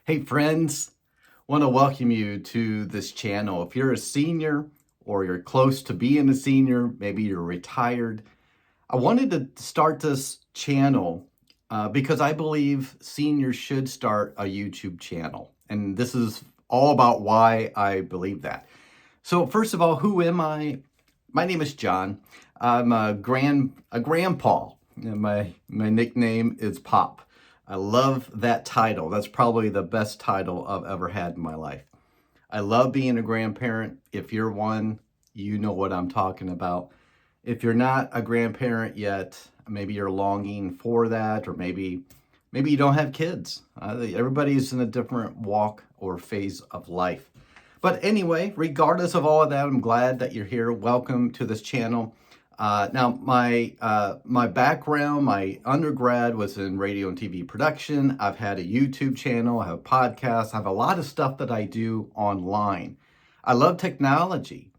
Hey friends, want to welcome you to this channel. If you're a senior or you're close to being a senior, maybe you're retired, I wanted to start this channel because I believe seniors should start a YouTube channel. And this is all about why I believe that. So first of all, who am I? My name is John. I'm a grandpa. And my nickname is Pop. I love that title. That's probably the best title I've ever had in my life. I love being a grandparent. If you're one, you know what I'm talking about. If you're not a grandparent yet, maybe you're longing for that, or maybe you don't have kids. Everybody's in a different walk or phase of life. But anyway, regardless of all of that, I'm glad that you're here. Welcome to this channel. Now, my background, my undergrad was in radio and TV production. I've had a YouTube channel, I have podcasts, I have a lot of stuff that I do online. I love technology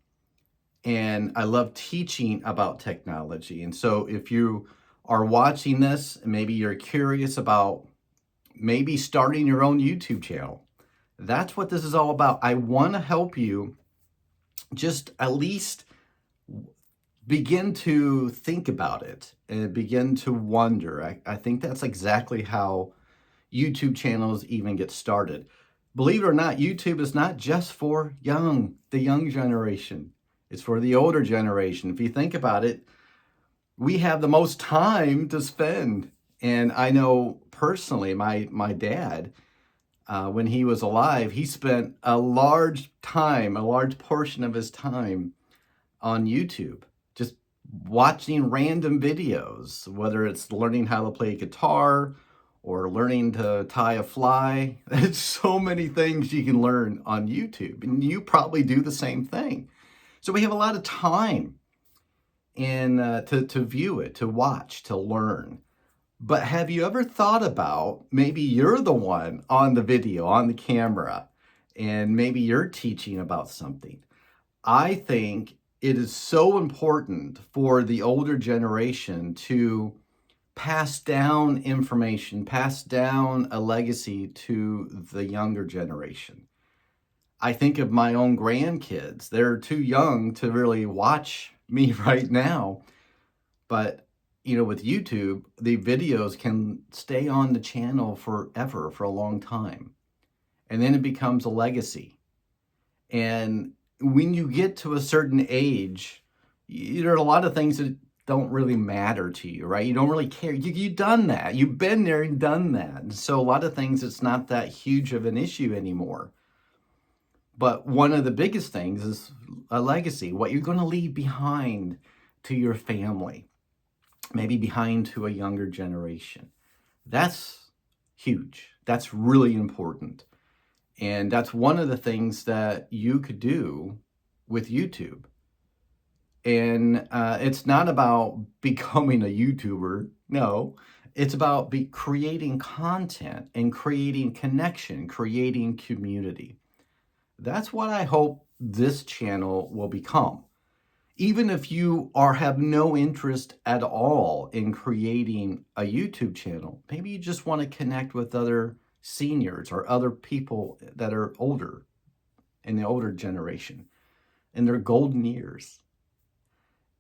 and I love teaching about technology. And so if you are watching this, maybe you're curious about maybe starting your own YouTube channel. That's what this is all about. I want to help you just at least begin to think about it and begin to wonder. I think that's exactly how YouTube channels even get started. Believe it or not, YouTube is not just for the young generation. It's for the older generation. If you think about it, we have the most time to spend. And I know personally, my dad, when he was alive, he spent a large portion of his time on YouTube, just watching random videos, whether it's learning how to play guitar or learning to tie a fly. There's so many things you can learn on YouTube, and you probably do the same thing. So we have a lot of time to view it, to watch, to learn. But have you ever thought about maybe you're the one on the video, on the camera, and maybe you're teaching about something? I think it is so important for the older generation to pass down information, pass down a legacy to the younger generation. I think of my own grandkids. They're too young to really watch me right now, but with YouTube, the videos can stay on the channel forever, for a long time. And then it becomes a legacy. And when you get to a certain age, there are a lot of things that don't really matter to you, right? You don't really care. You've done that. You've been there and done that. And so a lot of things, it's not that huge of an issue anymore. But one of the biggest things is a legacy, what you're going to leave behind to your family, maybe behind to a younger generation. That's huge. That's really important. And that's one of the things that you could do with YouTube. And it's not about becoming a YouTuber. No, it's about creating content and creating connection, creating community. That's what I hope this channel will become. Even if you have no interest at all in creating a YouTube channel, maybe you just want to connect with other seniors or other people that are older, in the older generation, in their golden years.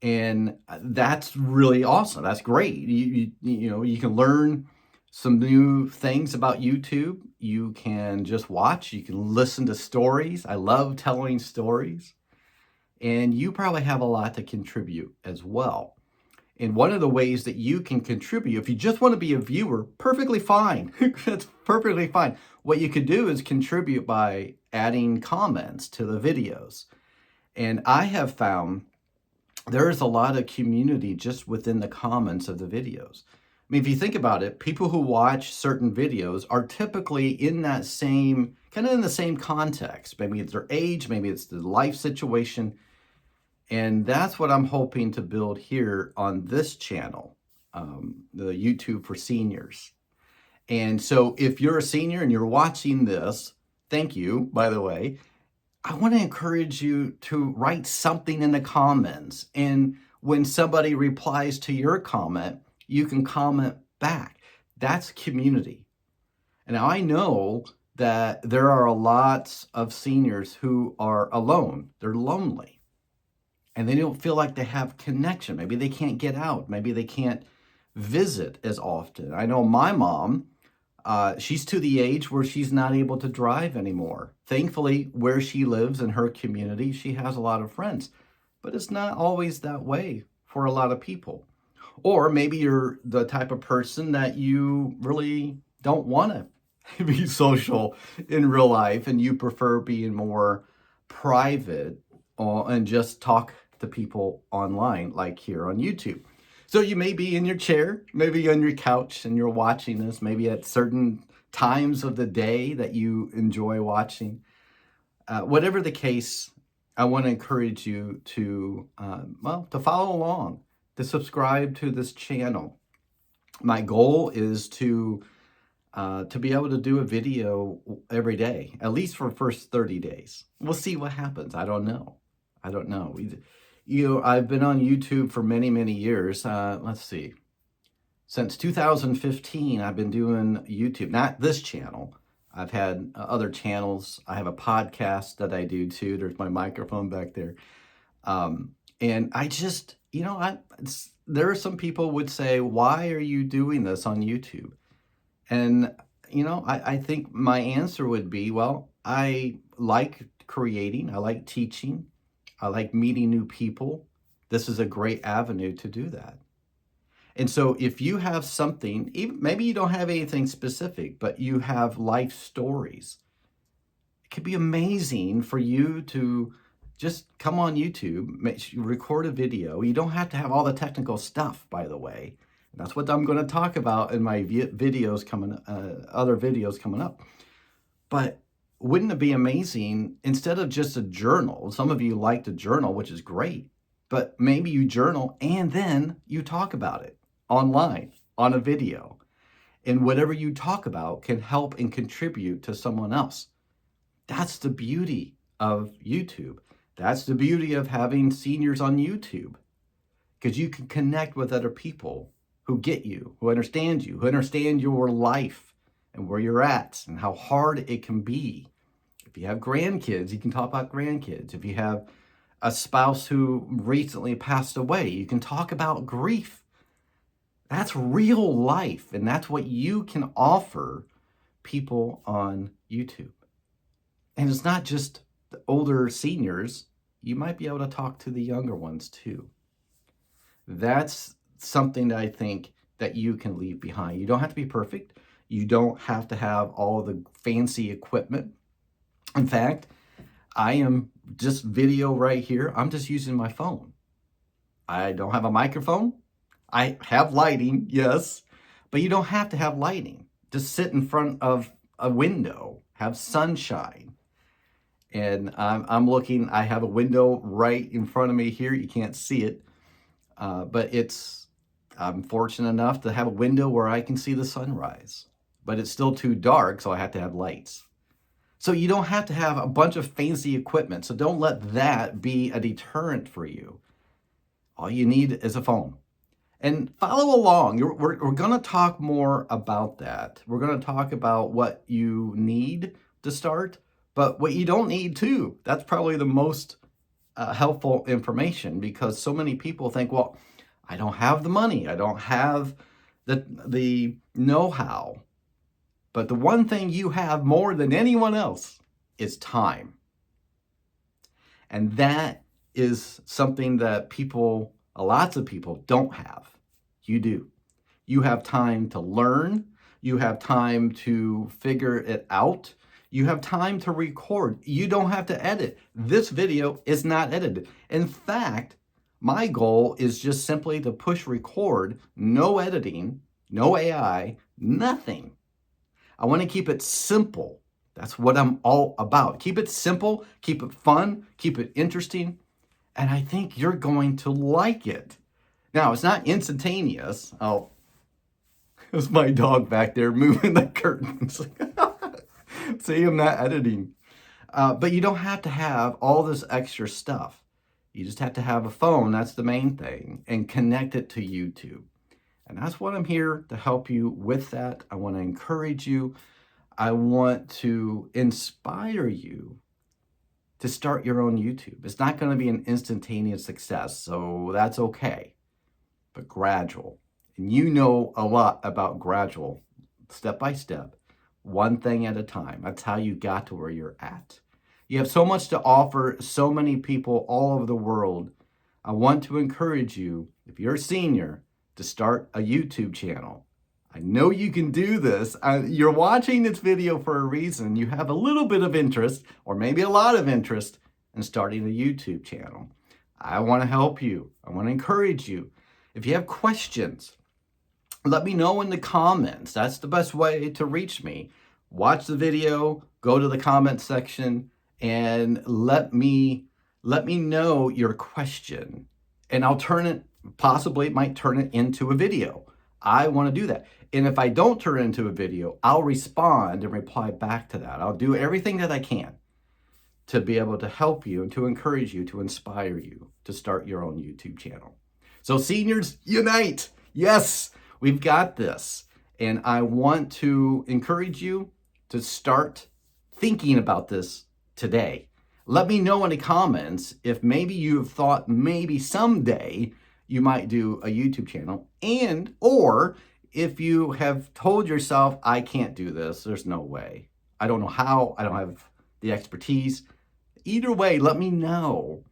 And that's really awesome. That's great. You can learn some new things about YouTube. You can just watch. You can listen to stories. I love telling stories. And you probably have a lot to contribute as well. And one of the ways that you can contribute, if you just want to be a viewer, perfectly fine. That's perfectly fine. What you could do is contribute by adding comments to the videos. And I have found there's a lot of community just within the comments of the videos. I mean, if you think about it, people who watch certain videos are typically in that same, kind of in the same context. Maybe it's their age, maybe it's the life situation. And that's what I'm hoping to build here on this channel, the YouTube for Seniors. And so if you're a senior and you're watching this, thank you, by the way. I want to encourage you to write something in the comments. And when somebody replies to your comment, you can comment back. That's community. And now I know that there are lots of seniors who are alone. They're lonely and they don't feel like they have connection. Maybe they can't get out. Maybe they can't visit as often. I know my mom, she's to the age where she's not able to drive anymore. Thankfully, where she lives in her community, she has a lot of friends, but it's not always that way for a lot of people. Or maybe you're the type of person that you really don't want to be social in real life and you prefer being more private and just talk to people online, like here on YouTube. So you may be in your chair, maybe on your couch, and you're watching this, maybe at certain times of the day that you enjoy watching. Whatever the case, I want to encourage you to, to follow along, to subscribe to this channel. My goal is to be able to do a video every day, at least for the first 30 days. We'll see what happens. I don't know. I've been on YouTube for many, many years. Let's see. Since 2015, I've been doing YouTube, not this channel. I've had other channels. I have a podcast that I do too. There's my microphone back there. And I just, there are some people would say, why are you doing this on YouTube? And, I think my answer would be, well, I like creating, I like teaching, I like meeting new people. This is a great avenue to do that. And so if you have something, even maybe you don't have anything specific, but you have life stories, it could be amazing for you to just come on YouTube, record a video. You don't have to have all the technical stuff, by the way. That's what I'm going to talk about in my videos other videos coming up. But wouldn't it be amazing, instead of just a journal, some of you like to journal, which is great, but maybe you journal and then you talk about it online, on a video. And whatever you talk about can help and contribute to someone else. That's the beauty of YouTube. That's the beauty of having seniors on YouTube, because you can connect with other people who get you, who understand your life and where you're at and how hard it can be. If you have grandkids, you can talk about grandkids. If you have a spouse who recently passed away, you can talk about grief. That's real life, and that's what you can offer people on YouTube. And it's not just the older seniors. You might be able to talk to the younger ones too. That's something that I think that you can leave behind. You don't have to be perfect. You don't have to have all the fancy equipment. In fact, I am just video right here. I'm just using my phone. I don't have a microphone. I have lighting, yes, but you don't have to have lighting. Just sit in front of a window, have sunshine. And I'm looking, I have a window right in front of me here. You can't see it, but I'm fortunate enough to have a window where I can see the sunrise, but it's still too dark, so I have to have lights. So you don't have to have a bunch of fancy equipment, so don't let that be a deterrent for you. All you need is a phone. And follow along. We're going to talk more about that. We're going to talk about what you need to start, but what you don't need too. That's probably the most helpful information, because so many people think, well, I don't have the money. I don't have the know-how. But the one thing you have more than anyone else is time. And that is something that lots of people don't have. You do. You have time to learn. You have time to figure it out. You have time to record. You don't have to edit. This video is not edited. In fact, my goal is just simply to push record, no editing, no AI, nothing. I want to keep it simple. That's what I'm all about. Keep it simple, keep it fun, keep it interesting, and I think you're going to like it. Now, it's not instantaneous. Oh, there's my dog back there moving the curtains. See, I'm not editing. But you don't have to have all this extra stuff. You just have to have a phone, that's the main thing, and connect it to YouTube. And that's what I'm here to help you with that. I want to encourage you. I want to inspire you to start your own YouTube. It's not going to be an instantaneous success, so that's okay, but gradual. And you know a lot about gradual, step by step, one thing at a time. That's how you got to where you're at. You have so much to offer so many people all over the world. I want to encourage you, if you're a senior, to start a YouTube channel. I know you can do this. You're watching this video for a reason. You have a little bit of interest, or maybe a lot of interest, in starting a YouTube channel. I want to help you. I want to encourage you. If you have questions, let me know in the comments. That's the best way to reach me. Watch the video, go to the comment section, and let me know your question. And I'll possibly might turn it into a video. I want to do that. And if I don't turn it into a video, I'll respond and reply back to that. I'll do everything that I can to be able to help you and to encourage you, to inspire you to start your own YouTube channel. So seniors, unite! Yes, we've got this. And I want to encourage you to start thinking about this today. Let me know in the comments if maybe you've thought maybe someday you might do a YouTube channel, or if you have told yourself, I can't do this, there's no way. I don't know how, I don't have the expertise. Either way, let me know.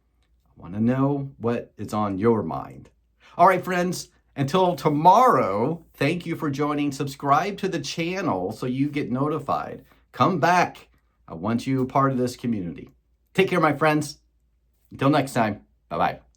I want to know what is on your mind. All right, friends, until tomorrow, thank you for joining. Subscribe to the channel so you get notified. Come back. I want you a part of this community. Take care, my friends. Until next time, bye-bye.